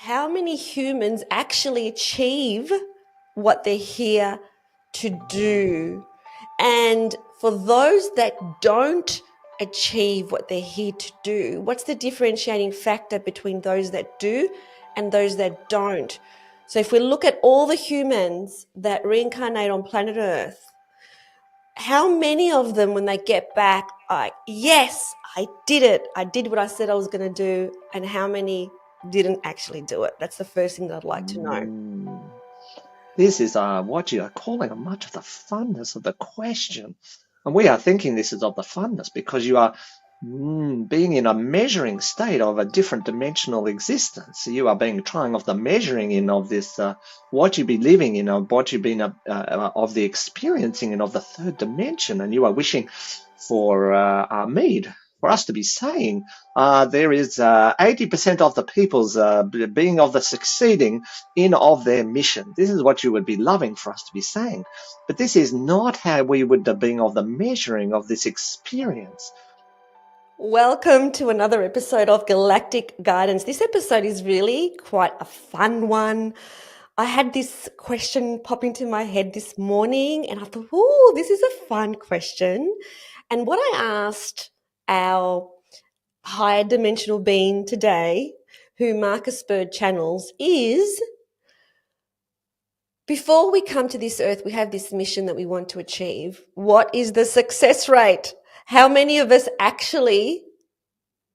how many humans actually achieve what they're here to do? And for those that don't achieve what they're here to do, what's the differentiating factor between those that do and those that don't? So if we look at all the humans that reincarnate on planet Earth, how many of them, when they get back, are, yes, I did it. I did what I said I was going to do. And how many didn't actually do it? That's the first thing that I'd like to know. This is what you are calling much of the funness of the question. And we are thinking this is of the funness because you are being in a measuring state of a different dimensional existence. You are being trying of the measuring in of this, what you be living in, of what you've been of the experiencing in of the third dimension. And you are wishing for Ameed, for us to be saying there is 80% of the people's being of the succeeding in of their mission. This is what you would be loving for us to be saying. But this is not how we would be being of the measuring of this experience. Welcome to another episode of Galactic Guidance. This episode is really quite a fun one. I had this question pop into my head this morning and I thought, oh, this is a fun question. And what I asked our higher dimensional being today, who Marcus Bird channels, is before we come to this earth, we have this mission that we want to achieve. What is the success rate? How many of us actually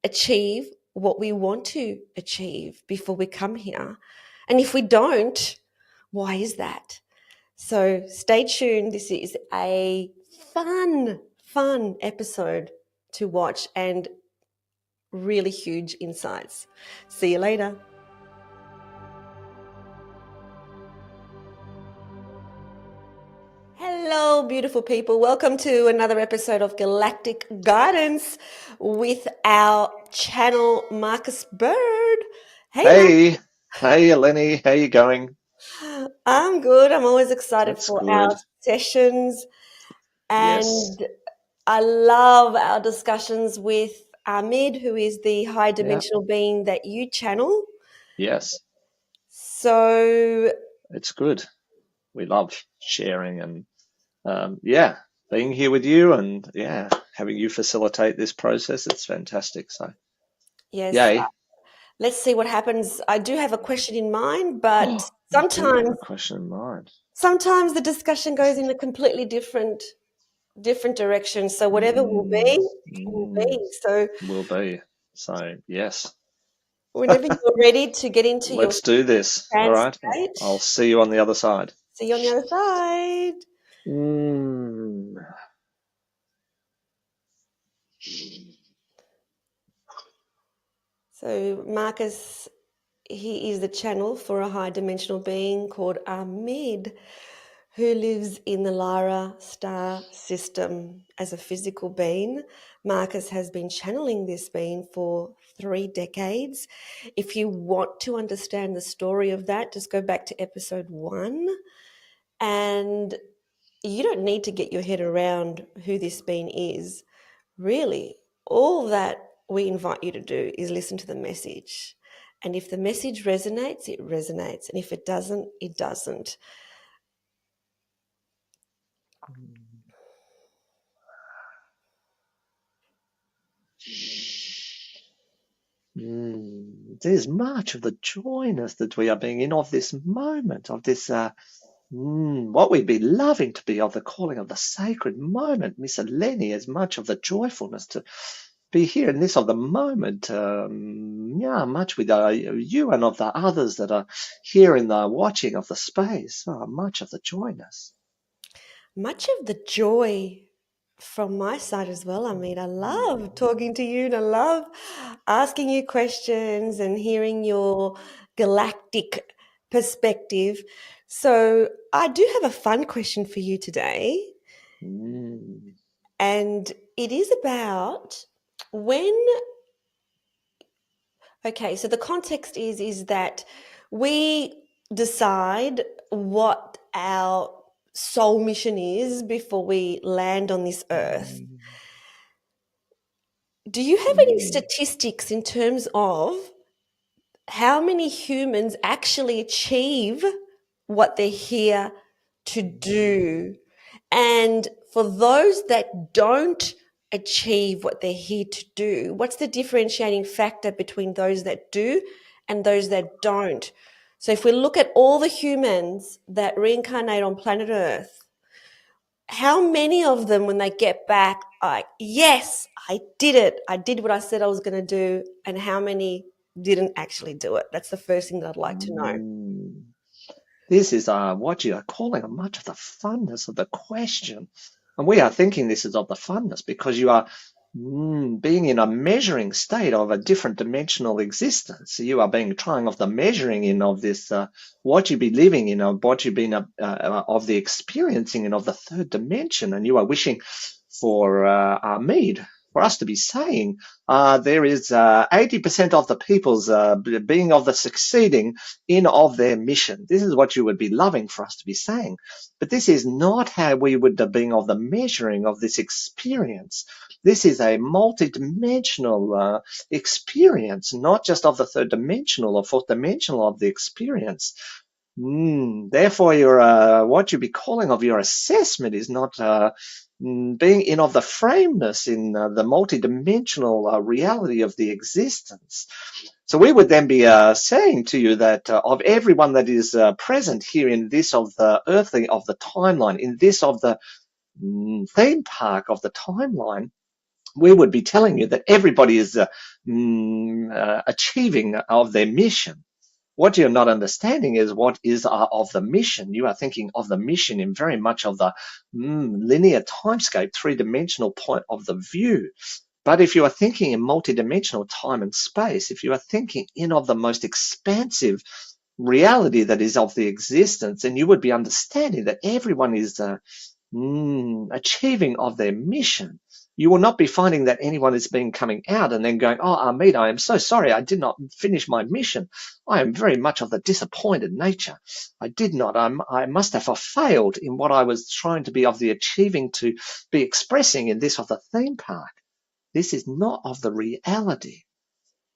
achieve what we want to achieve before we come here? And if we don't, why is that? So stay tuned. This is a fun episode to watch and really huge insights. See you later. Hello, beautiful people. Welcome to another episode of Galactic Guidance with our channel, Marcus Bird. Hey, Eleni, how you going? I'm good. I'm always excited That's for good. our sessions. And Yes. I love our discussions with Ameed, who is the high dimensional being that you channel. Yes. So It's good. We love sharing and being here with you and having you facilitate this process. It's fantastic. So yes, yay. let's see what happens. I do have a question in mind, but You do have sometimes a question in mind. sometimes the discussion goes in a completely different direction. So whatever will be, will be. So Will be. So yes. whenever you're ready to get into your Let's do this. All trance right. state, I'll see you on the other side. see you on the other side. So Marcus, he is the channel for a high dimensional being called Ameed, who lives in the Lyra star system as a physical being. Marcus has been channeling this being for 3 decades. If you want to understand the story of that, just go back to episode 1. And you don't need to get your head around who this being is. Really, all that we invite you to do is listen to the message. And if the message resonates, it resonates. And if it doesn't, it doesn't. There's much of the joyness that we are being in of this moment, of this what we'd be loving to be of the calling of the sacred moment, Miss Eleni, as much of the joyfulness to be here in this of the moment, much with you and of the others that are here in the watching of the space, much of the joyness. Much of the joy from my side as well. I mean, I love talking to you and I love asking you questions and hearing your galactic perspective. So I do have a fun question for you today. And it is about when, okay, so the context is that we decide what our soul mission is before we land on this earth. Do you have any statistics in terms of how many humans actually achieve what they're here to do? And for those that don't achieve what they're here to do, what's the differentiating factor between those that do and those that don't? So if we look at all the humans that reincarnate on planet Earth, how many of them, when they get back, are like, yes, I did it. I did what I said I was going to do. And how many didn't actually do it? That's the first thing that I'd like to know. This is what you are calling much of the funness of the question. And we are thinking this is of the funness because you are being in a measuring state of a different dimensional existence. You are being trying of the measuring in of this, what you be living in, of what you've been of the experiencing in of the third dimension. And you are wishing for Ameed, for us to be saying there is 80% of the people's being of the succeeding in of their mission. This is what you would be loving for us to be saying. But this is not how we would be being of the measuring of this experience. This is a multi-dimensional experience, not just of the third dimensional or fourth dimensional of the experience. Therefore, your what you be calling of your assessment is not being in of the frameness in the multi-dimensional reality of the existence. So we would then be saying to you that of everyone that is present here in this of the earthly of the timeline, in this of the theme park of the timeline, we would be telling you that everybody is achieving of their mission. What you're not understanding is what is of the mission. You are thinking of the mission in very much of the linear timescape, three-dimensional point of the view. But if you are thinking in multidimensional time and space, if you are thinking in of the most expansive reality that is of the existence, then you would be understanding that everyone is achieving of their mission. You will not be finding that anyone is being coming out and then going, oh, Ameed, I am so sorry. I did not finish my mission. I am very much of the disappointed nature. I did not. I must have failed in what I was trying to be of the achieving to be expressing in this of the theme park. This is not of the reality.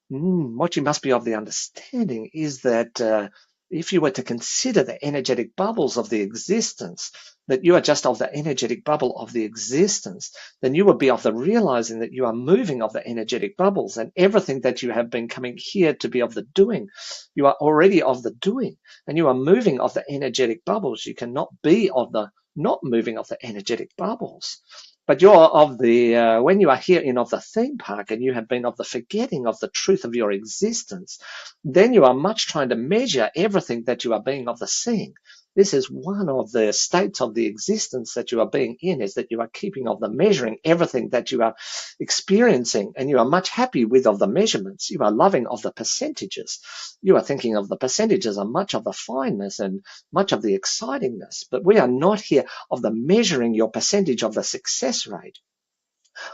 What you must be of the understanding is that if you were to consider the energetic bubbles of the existence, that you are just of the energetic bubble of the existence, then you would be of the realizing that you are moving of the energetic bubbles, and everything that you have been coming here to be of the doing, you are already of the doing, and you are moving of the energetic bubbles. You cannot be of the not moving of the energetic bubbles. But you're of the, when you are here in of the theme park and you have been of the forgetting of the truth of your existence, then you are much trying to measure everything that you are being of the seeing. This is one of the states of the existence that you are being in, is that you are keeping of the measuring everything that you are experiencing, and you are much happy with of the measurements. You are loving of the percentages. You are thinking of the percentages are much of the fineness and much of the excitingness, but we are not here of the measuring your percentage of the success rate.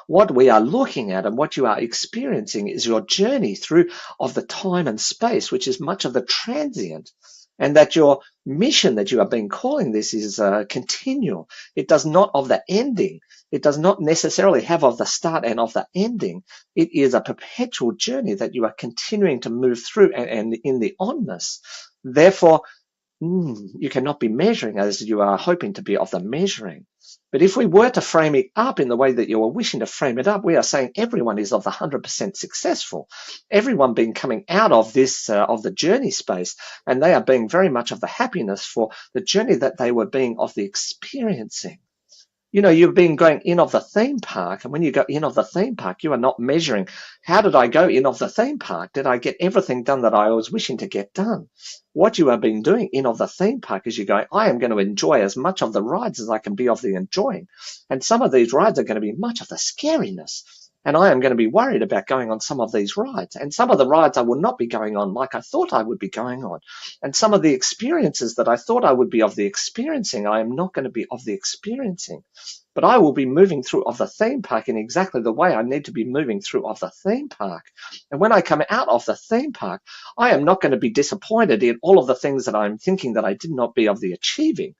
What we are looking at and what you are experiencing is your journey through of the time and space, which is much of the transient, and that your mission that you are being calling this is continual. It does not of the ending. It does not necessarily have of the start and of the ending. It is a perpetual journey that you are continuing to move through and in the onness. Therefore, you cannot be measuring as you are hoping to be of the measuring. But if we were to frame it up in the way that you are wishing to frame it up, we are saying everyone is of the 100% successful. Everyone being coming out of this, of the journey space, and they are being very much of the happiness for the journey that they were being of the experiencing. You know, you've been going in of the theme park, and when you go in of the theme park, you are not measuring, how did I go in of the theme park? Did I get everything done that I was wishing to get done? What you have been doing in of the theme park is you're going, I am going to enjoy as much of the rides as I can be of the enjoying. And some of these rides are going to be much of the scariness. And I am going to be worried about going on some of these rides. And some of the rides I will not be going on like I thought I would be going on. And some of the experiences that I thought I would be of the experiencing, I am not going to be of the experiencing. But I will be moving through of the theme park in exactly the way I need to be moving through of the theme park. And when I come out of the theme park, I am not going to be disappointed in all of the things that I'm thinking that I did not be of the achieving,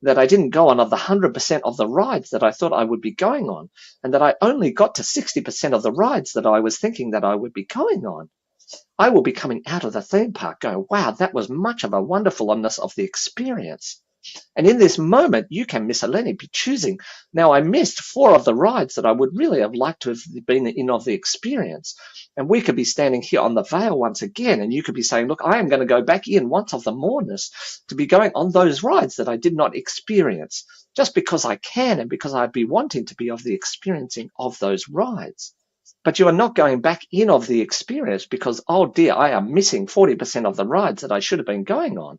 that I didn't go on of the 100% of the rides that I thought I would be going on, and that I only got to 60% of the rides that I was thinking that I would be going on. I will be coming out of the theme park going, wow, that was much of a wonderfulness of the experience. And in this moment, you can, Miss Eleni, be choosing. Now, I missed 4 of the rides that I would really have liked to have been in of the experience. And we could be standing here on the Vale once again, and you could be saying, look, I am going to go back in once of the moreness to be going on those rides that I did not experience, just because I can and because I'd be wanting to be of the experiencing of those rides. But you are not going back in of the experience because, oh dear, I am missing 40% of the rides that I should have been going on.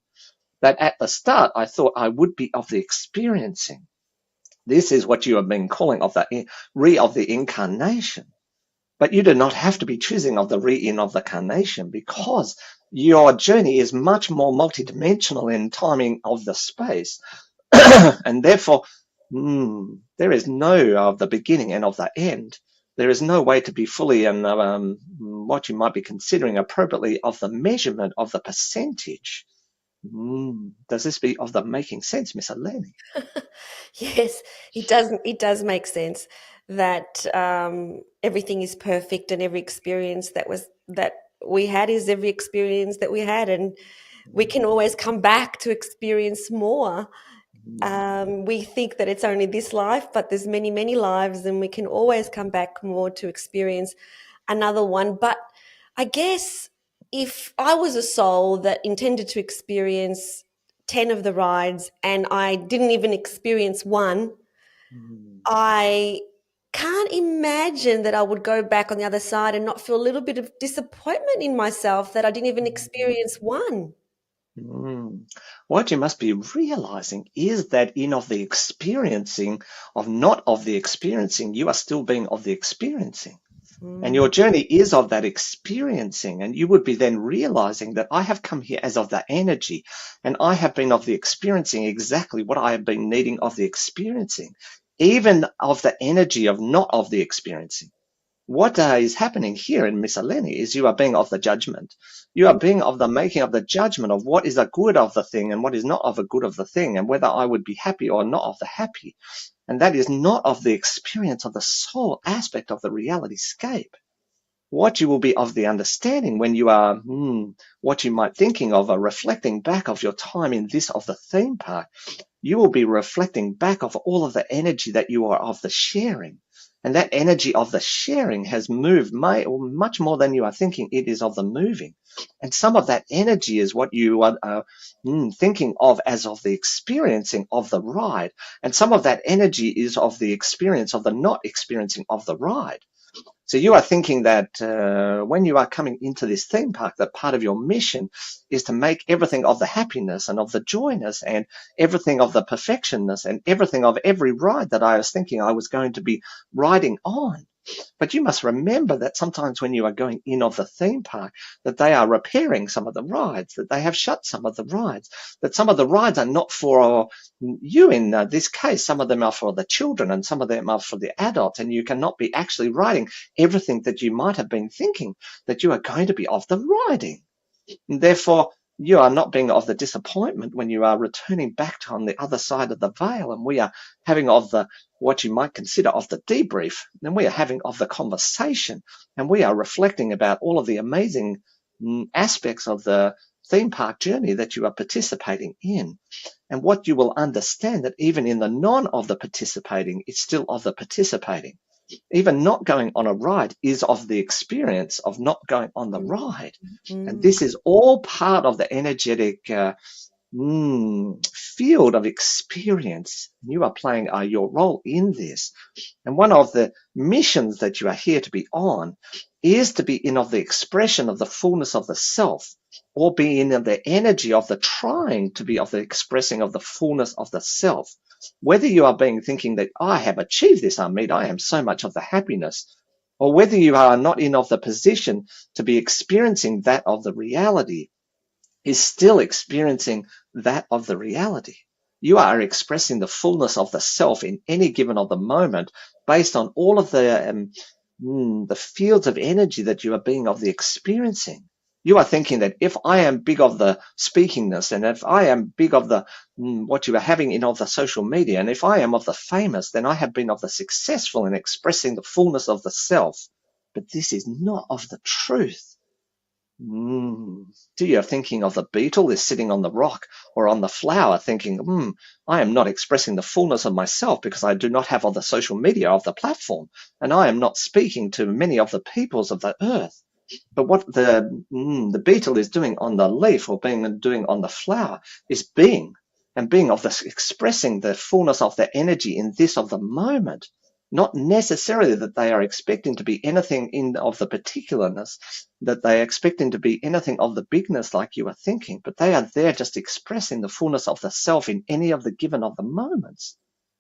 That at the start I thought I would be of the experiencing. This is what you have been calling of the of the incarnation. But you do not have to be choosing of the in of the carnation, because your journey is much more multidimensional in timing of the space. And therefore, there is no of the beginning and of the end. There is no way to be fully in what you might be considering appropriately of the measurement of the percentage. Does this be of the making sense, Miss Eleni? Yes, it does. It does make sense that everything is perfect, and every experience that we had is every experience that we had, and we can always come back to experience more. We think that it's only this life, but there's many, many lives, and we can always come back more to experience another one. But I guess if I was a soul that intended to experience 10 of the rides and I didn't even experience one, I can't imagine that I would go back on the other side and not feel a little bit of disappointment in myself that I didn't even experience one. What you must be realizing is that in of the experiencing of not of the experiencing, you are still being of the experiencing. And your journey is of that experiencing, and you would be then realizing that I have come here as of that energy, and I have been of the experiencing exactly what I have been needing of the experiencing, even of the energy of not of the experiencing. What is happening here in Miss Eleni is you are being of the judgment. You are being of the making of the judgment of what is a good of the thing and what is not of a good of the thing, and whether I would be happy or not of the happy. And that is not of the experience of the soul aspect of the reality scape. What you will be of the understanding when you are, what you might thinking of, reflecting back of your time in this of the theme park, you will be reflecting back of all of the energy that you are of the sharing. And that energy of the sharing has moved much more than you are thinking it is of the moving. And some of that energy is what you are thinking of as of the experiencing of the ride. And some of that energy is of the experience of the not experiencing of the ride. So you are thinking that when you are coming into this theme park, that part of your mission is to make everything of the happiness and of the joyness and everything of the perfectionness and everything of every ride that I was thinking I was going to be riding on. But you must remember that sometimes when you are going in of the theme park, that they are repairing some of the rides, that they have shut some of the rides, that some of the rides are not for you in this case. Some of them are for the children and some of them are for the adults, and you cannot be actually riding everything that you might have been thinking that you are going to be of the riding. And therefore, you are not being of the disappointment when you are returning back to on the other side of the veil, and we are having of the what you might consider of the debrief, and we are having of the conversation, and we are reflecting about all of the amazing aspects of the theme park journey that you are participating in. And what you will understand that even in the non of the participating, it's still of the participating. Even not going on a ride is of the experience of not going on the ride. And this is all part of the energetic field of experience. You are playing your role in this. And one of the missions that you are here to be on is to be in of the expression of the fullness of the self, or be in the energy of the trying to be of the expressing of the fullness of the self. Whether you are being thinking that I have achieved this, Ameed, I am so much of the happiness, or whether you are not in of the position to be experiencing that of the reality, is still experiencing that of the reality. You are expressing the fullness of the self in any given of the moment based on all of the fields of energy that you are being of the experiencing. You are thinking that if I am big of the speakingness, and if I am big of the what you are having in of the social media, and if I am of the famous, then I have been of the successful in expressing the fullness of the self. But this is not of the truth. Do you thinking of the beetle is sitting on the rock or on the flower thinking, I am not expressing the fullness of myself because I do not have all the social media of the platform, and I am not speaking to many of the peoples of the earth. But what the beetle is doing on the leaf or doing on the flower is being, and being of this expressing the fullness of the energy in this of the moment. Not necessarily that they are expecting to be anything of the particularness, that they are expecting to be anything of the bigness like you are thinking, but they are there just expressing the fullness of the self in any of the given of the moments.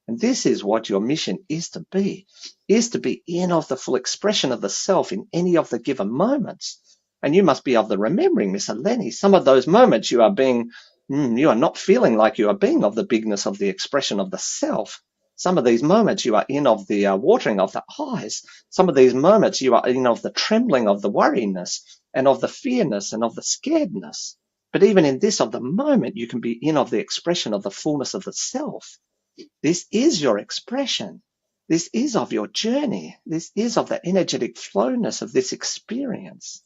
And this is what your mission is to be in of the full expression of the self in any of the given moments. And you must be of the remembering, Miss Eleni, some of those moments you are not feeling like you are being of the bigness of the expression of the self. Some of these moments you are in of the watering of the eyes. Some of these moments you are in of the trembling of the worriness and of the fearness and of the scaredness. But even in this of the moment, you can be in of the expression of the fullness of the self. This is your expression. This is of your journey. This is of the energetic flowness of this experience.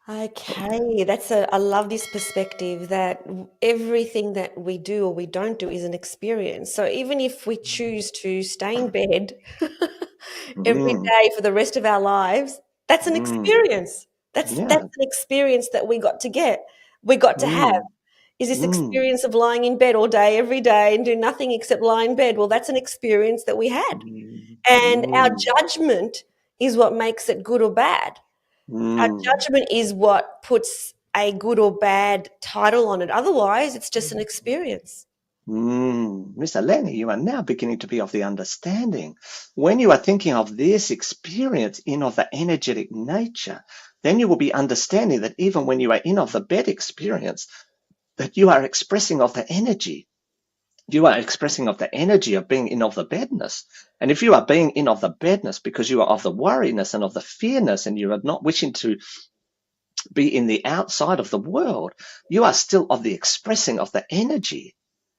Okay, I love this perspective that everything that we do or we don't do is an experience. So even if we choose to stay in bed every Mm, day for the rest of our lives, that's an mm, experience. That's yeah. an experience that we got to get. We got to have. Mm, Is this mm, experience of lying in bed all day, every day, and do nothing except lie in bed? Well, that's an experience that we had. mm, And our mm, judgment is what makes it good or bad. Our mm, judgment is what puts a good or bad title on it. Otherwise, it's just an experience. Mr. Lenny, you are now beginning to be of the understanding. When you are thinking of this experience in of the energetic nature, then you will be understanding that even when you are in of the bed experience, that you are expressing of the energy. You are expressing of the energy of being in of the bedness. And if you are being in of the bedness because you are of the worriness and of the fearness and you are not wishing to be in the outside of the world, you are still of the expressing of the energy.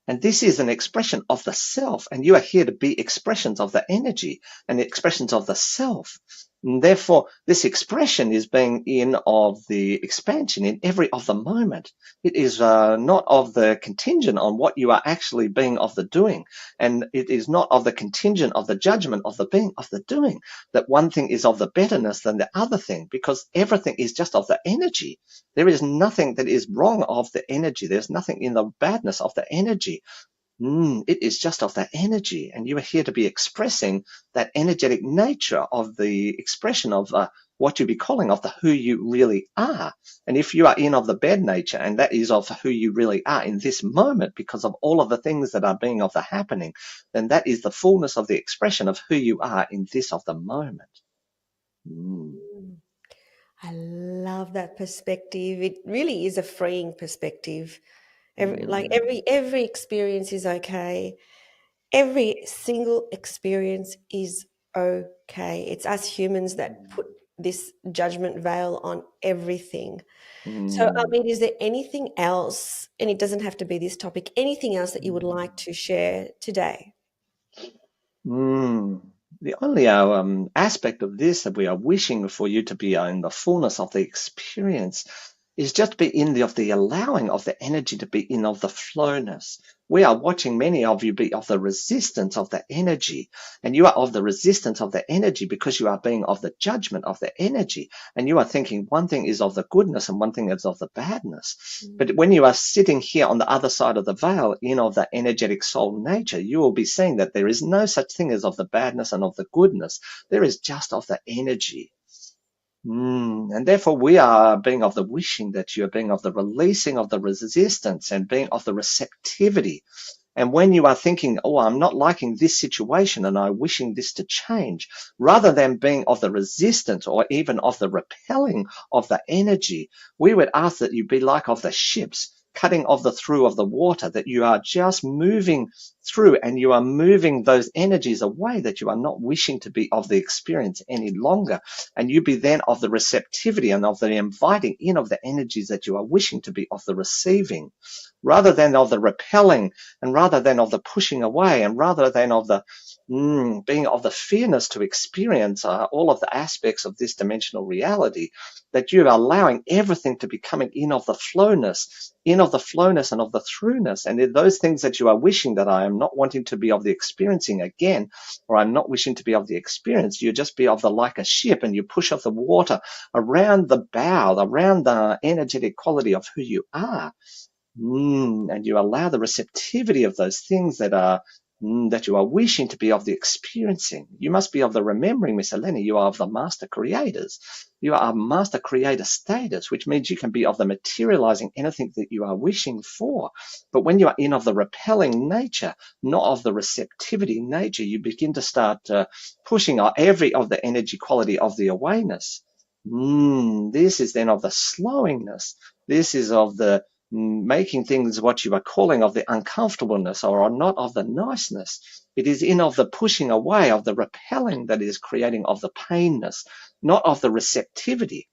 And this is an expression of the self, and you are here to be expressions of the energy and the expressions of the self. And therefore, this expression is being in of the expansion in every of the moment. It is not of the contingent on what you are actually being of the doing. And it is not of the contingent of the judgment of the being of the doing, that one thing is of the betterness than the other thing, because everything is just of the energy. There is nothing that is wrong of the energy. There's nothing in the badness of the energy. It is just of that energy, and you are here to be expressing that energetic nature of the expression of what you be calling of the who you really are. And if you are in of the bed nature, and that is of who you really are in this moment because of all of the things that are being of the happening, then that is the fullness of the expression of who you are in this of the moment. I love that perspective. It really is a freeing perspective. Every experience is okay. Every single experience is okay. It's us humans that put this judgment veil on everything. So, I mean, is there anything else, and it doesn't have to be this topic, anything else that you would like to share today? The only aspect of this that we are wishing for you to be in the fullness of the experience is just be in of the allowing of the energy to be in of the flowness. We are watching many of you be of the resistance of the energy, and you are of the resistance of the energy because you are being of the judgment of the energy, and you are thinking one thing is of the goodness and one thing is of the badness. But when you are sitting here on the other side of the veil in of the energetic soul nature, you will be seeing that there is no such thing as of the badness and of the goodness. There is just of the energy. And therefore we are being of the wishing that you are being of the releasing of the resistance and being of the receptivity. And when you are thinking, oh, I'm not liking this situation and I'm wishing this to change, rather than being of the resistance or even of the repelling of the energy, we would ask that you be like of the ships cutting of the through of the water, that you are just moving through and you are moving those energies away, that you are not wishing to be of the experience any longer. And you be then of the receptivity and of the inviting in of the energies that you are wishing to be of the receiving, rather than of the repelling, and rather than of the pushing away, and rather than of the being of the fearness to experience all of the aspects of this dimensional reality, that you're allowing everything to be coming in of the flowness, and of the throughness. And in those things that you are wishing, that I am not wanting to be of the experiencing again, or I'm not wishing to be of the experience, you just be of the like a ship, and you push off the water around the bow, around the energetic quality of who you are. And you allow the receptivity of those things that you are wishing to be of the experiencing. You must be of the remembering, Miss Eleni. You are of the master creators. You are a master creator status, which means you can be of the materializing anything that you are wishing for. But when you are in of the repelling nature, not of the receptivity nature, you begin to start pushing every of the energy quality of the awareness. This is then of the slowingness. This is of the making things what you are calling of the uncomfortableness, or are not of the niceness. It is in of the pushing away, of the repelling, that is creating of the painness, not of the receptivity.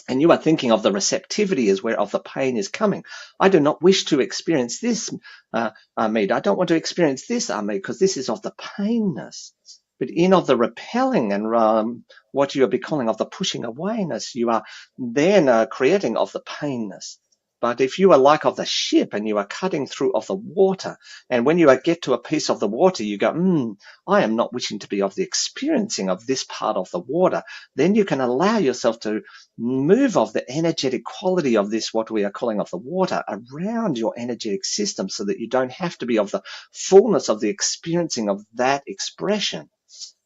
And you are thinking of the receptivity as where of the pain is coming. I do not wish to experience this, Ameed. I don't want to experience this, Ameed, because this is of the painness. But in of the repelling and what you are be calling of the pushing awayness, you are then creating of the painness. But if you are like of the ship, and you are cutting through of the water, and when you get to a piece of the water, you go, I am not wishing to be of the experiencing of this part of the water, then you can allow yourself to move of the energetic quality of this, what we are calling of the water, around your energetic system, so that you don't have to be of the fullness of the experiencing of that expression.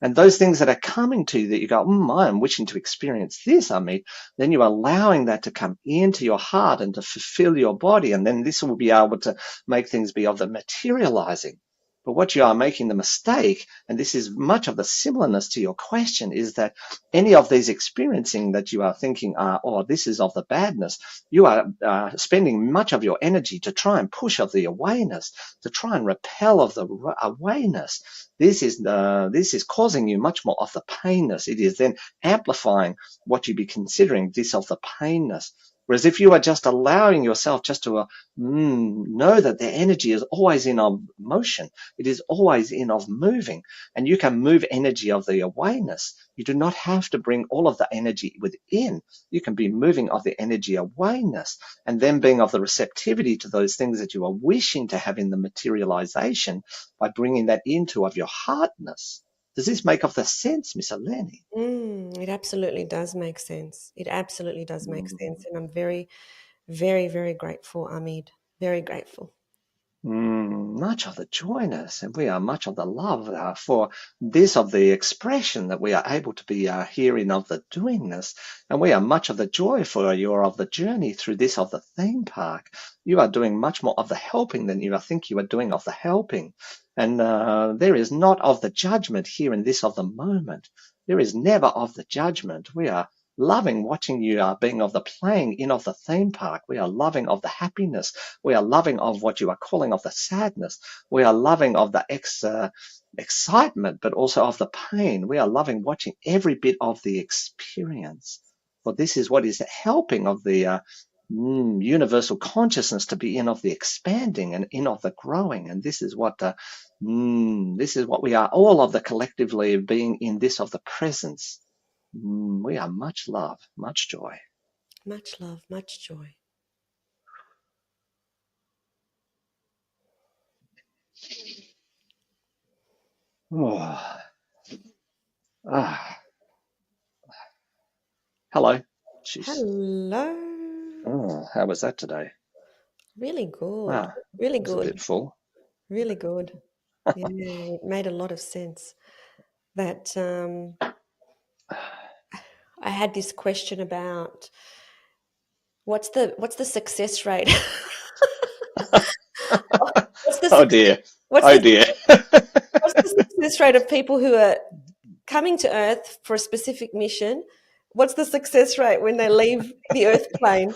And those things that are coming to you, that you go, I am wishing to experience this, Ameed, then you're allowing that to come into your heart and to fulfill your body. And then this will be able to make things be of the materializing. But what you are making the mistake, and this is much of the similarness to your question, is that any of these experiencing that you are thinking, this is of the badness, you are spending much of your energy to try and push of the awareness, to try and repel of the awareness. This is causing you much more of the painness. It is then amplifying what you be considering this of the painness. Whereas if you are just allowing yourself just to know that the energy is always in of motion, it is always in of moving, and you can move energy of the awareness. You do not have to bring all of the energy within. You can be moving of the energy awareness, and then being of the receptivity to those things that you are wishing to have in the materialization by bringing that into of your heartness. Does this make of the sense, Miss Eleni? It absolutely does make sense. It absolutely does make sense. And I'm very, very, very grateful, Ameed. Very grateful. Much of the joyness, and we are much of the love for this of the expression, that we are able to be hearing of the doingness, and we are much of the joy for you of the journey through this of the theme park. You are doing much more of the helping than you think you are doing of the helping, and there is not of the judgment here in this of the moment. There is never of the judgment. We are loving watching you being of the playing in of the theme park. We are loving of the happiness. We are loving of what you are calling of the sadness. We are loving of the excitement, but also of the pain. We are loving watching every bit of the experience. For this is what is helping of the universal consciousness to be in of the expanding and in of the growing. And this is what we are all of the collectively being in this of the presence. We are much love, much joy. Much love, much joy. Oh. Hello. Jeez. Hello. Oh, how was that today? Really good. Really It was a good. bit full. Really good. Yeah, it made a lot of sense. That I had this question about what's the success rate? Oh dear. What's Oh the dear. what's the success rate of people who are coming to Earth for a specific mission? What's the success rate when they leave the Earth plane?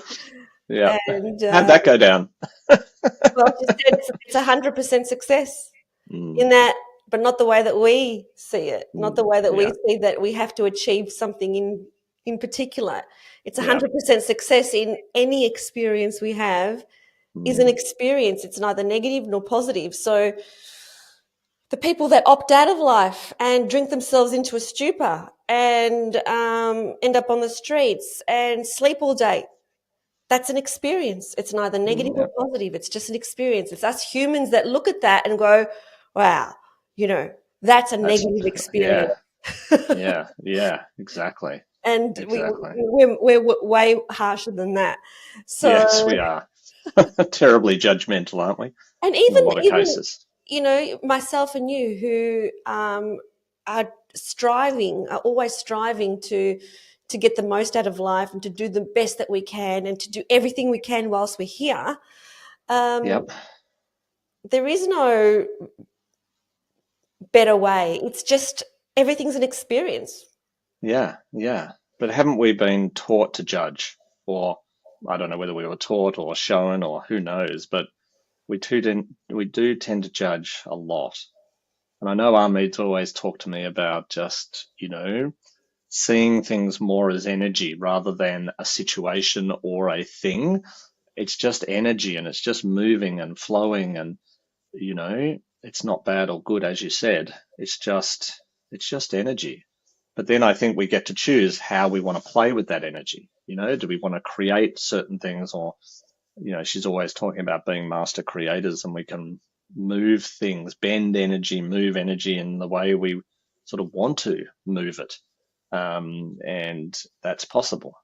Yeah. And How'd that go down? well, she said it's 100% success in Mm, that, but not the way that we see it, not the way that we yeah. see that we have to achieve something in particular. It's Yeah. 100% success in any experience we have is an experience. It's neither negative nor positive. So the people that opt out of life and drink themselves into a stupor and end up on the streets and sleep all day, that's an experience. It's neither negative or Yep. positive. It's just an experience. It's us humans that look at that and go, wow, that's a That's, negative experience. yeah, yeah, exactly. And Exactly. we're way harsher than that. So, Yes, we are. Terribly judgmental, aren't we? and In a lot of even cases. myself and you who are always striving to get the most out of life and to do the best that we can and to do everything we can whilst we're here. Yep. There is no better way. It's just everything's an experience. Yeah, yeah. But haven't we been taught to judge? Or I don't know whether we were taught or shown or who knows, but we do tend to judge a lot. And I know Ameed's always talked to me about just, seeing things more as energy rather than a situation or a thing. It's just energy and it's just moving and flowing and, it's not bad or good, as you said. It's just energy. But then I think we get to choose how we want to play with that energy. Do we want to create certain things or, she's always talking about being master creators and we can move things, bend energy, move energy in the way we sort of want to move it. And that's possible.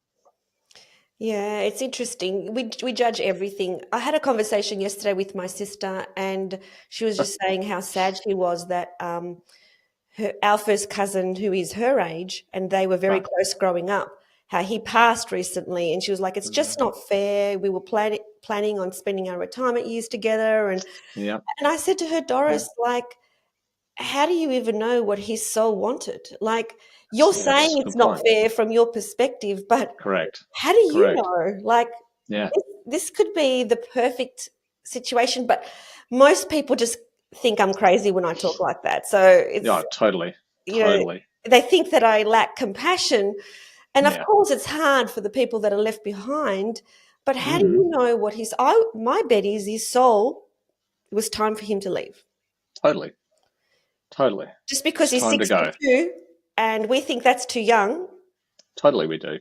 Yeah, it's interesting. We judge everything. I had a conversation yesterday with my sister, and she was just saying how sad she was that our first cousin, who is her age, and they were very Right. close growing up, how he passed recently, and she was like, "It's just not fair. We were planning on spending our retirement years together," Yeah. and I said to her, Yeah. Doris, like, how do you even know what his soul wanted? Like, you're Yes. saying it's Good not point. fair from your perspective, but Correct. how do you Correct. know? Like, Yeah. this could be the perfect situation, but most people just think I'm crazy when I talk like that. So Yeah. it's, Totally. you know, Totally. they think that I lack compassion. And of Yeah. course, it's hard for the people that are left behind. But how do Mm. you know what my bet is his soul, it was time for him to leave. Totally. Totally. Just because It's he's time to go. 62 and we think that's too young. Totally, we do.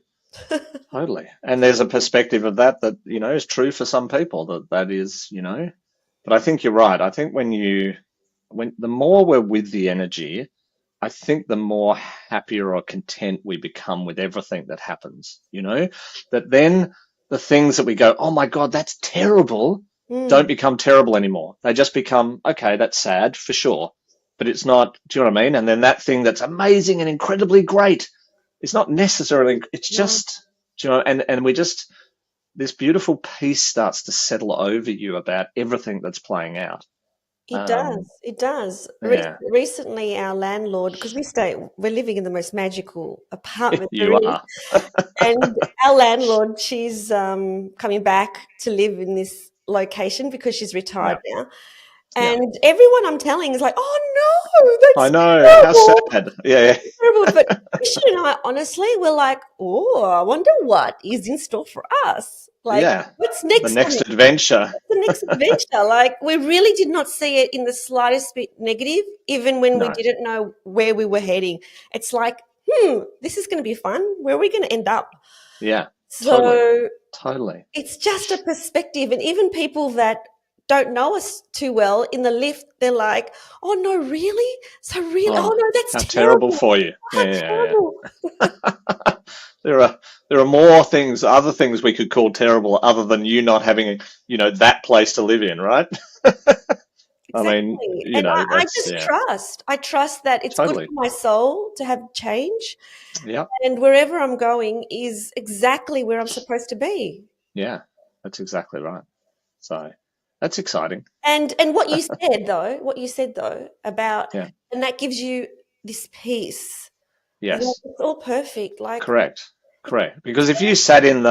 Totally. And there's a perspective of that is true for some people that is, but I think you're right. I think when the more we're with the energy, I think the more happier or content we become with everything that happens, that then the things that we go, oh my God, that's terrible, don't Mm, become terrible anymore. They just become, okay, that's sad for sure, but it's not, do you know what I mean? And then that thing that's amazing and incredibly great, it's not necessarily, it's no, just, and we just, this beautiful peace starts to settle over you about everything that's playing out. it does. Um, It does. yeah, Recently, our landlord, because we're living in the most magical apartment there you is, are. and our landlord, she's coming back to live in this location because she's retired Yeah, now. yeah. And everyone I'm telling is like, "Oh no, I that's know. How terrible, sad. Yeah, terrible." But Christian and I, honestly, we're like, "Oh, I wonder what is in store for us. Like, yeah. what's The next on next adventure. the next adventure?" Like, we really did not see it in the slightest bit negative, even when we No. didn't know where we were heading. It's like, this is going to be fun. Where are we going to end up? Yeah, totally. So Totally. it's just a perspective. And even people that don't know us too well in the lift, they're like, "Oh no, really? So really? Oh Oh, no, that's how terrible terrible. for you. How Yeah, yeah, terrible." yeah. There are more things, other things we could call terrible other than you not having, that place to live in, right? I mean, Exactly. And I that's, just yeah, trust. I trust that it's good totally. for my soul to have change. Yeah, And wherever I'm going is exactly where I'm supposed to be. yeah, that's exactly right. So that's exciting. And what you said though about, Yeah. and that gives you this peace that Yes. it's all perfect. Like, Correct. it, Correct. Because if you sat in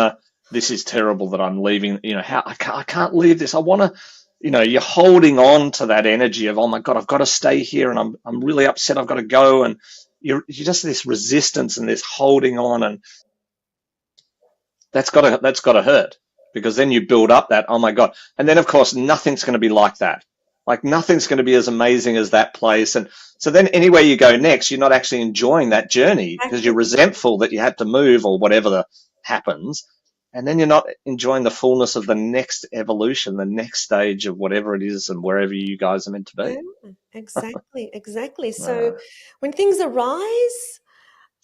this is terrible that I'm leaving, how I can't leave this. I want to, you're holding on to that energy of, oh my God, I've got to stay here and I'm really upset. I've got to go. And you're just this resistance and this holding on and that's got to hurt. because then you build up that, oh my God. And then, of course, nothing's going to be like that. Like nothing's going to be as amazing as that place. And so then anywhere you go next, you're not actually enjoying that journey because you're Exactly. resentful that you had to move or whatever happens. And then you're not enjoying the fullness of the next evolution, the next stage of whatever it is and wherever you guys are meant to Yeah, be. exactly, exactly. So Uh, when things arise,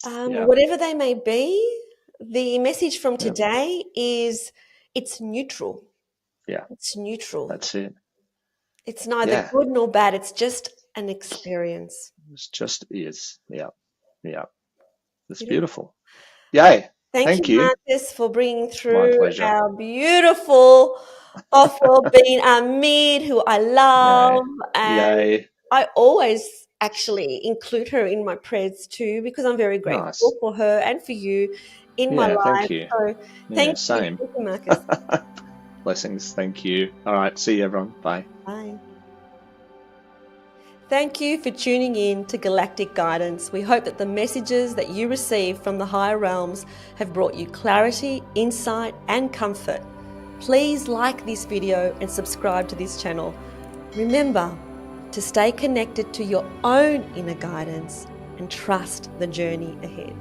yeah, whatever they may be, the message from yeah, today is it's neutral. yeah. It's neutral. That's it. It's neither Yeah, good nor bad. It's just an experience. it just is. Yeah, yeah. It's Beautiful. beautiful. Yay. Thank you, Thank you. Marcus, for bringing My through pleasure. our beautiful off-world being Ameed, who I love, Yay. and Yay. I always actually include her in my prayers too because I'm very Nice. grateful for her and for you in my Yeah, life. thank you. So Yeah, same. thank you, Marcus. Blessings. Thank you. All right. See you, everyone. Bye. Bye. Thank you for tuning in to Galactic Guidance. We hope that the messages that you receive from the higher realms have brought you clarity, insight, and comfort. Please like this video and subscribe to this channel. Remember to stay connected to your own inner guidance and trust the journey ahead.